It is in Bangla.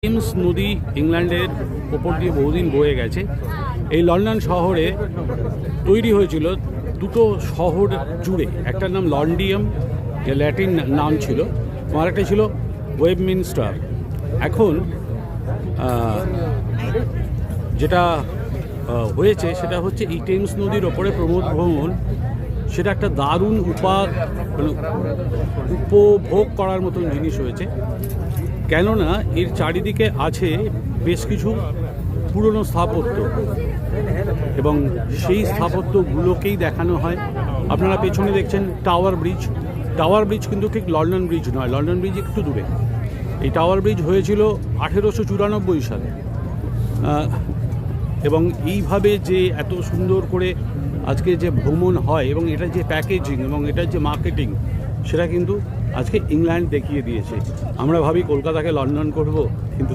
টেমস নদী ইংল্যান্ডের ওপর দিয়ে বহুদিন বয়ে গেছে। এই লন্ডন শহরে তৈরি হয়েছিল দুটো শহর জুড়ে, একটার নাম লন্ডিয়াম, যে ল্যাটিন নাম ছিল, আর একটা ছিল ওয়েবমিনস্টার। এখন যেটা হয়েছে সেটা হচ্ছে এই টেমস নদীর ওপরে প্রমোদ ভ্রমণ, সেটা একটা দারুণ উপভোগ করার মতন জিনিস হয়েছে। কেননা এর চারিদিকে আছে বেশ কিছু পুরনো স্থাপত্য এবং সেই স্থাপত্যগুলোকেই দেখানো হয়। আপনারা পেছনে দেখছেন টাওয়ার ব্রিজ। টাওয়ার ব্রিজ কিন্তু ঠিক লন্ডন ব্রিজ নয়, লন্ডন ব্রিজ একটু দূরে। এই টাওয়ার ব্রিজ হয়েছিল 1894 সালে। এবং এইভাবে যে এত সুন্দর করে আজকে যে ভ্রমণ হয় এবং এটা যে প্যাকেজিং এবং এটার যে মার্কেটিং, সেটা কিন্তু আজকে ইংল্যান্ড দেখিয়ে দিয়েছে। আমরা ভাবি কলকাতাকে লন্ডন করব,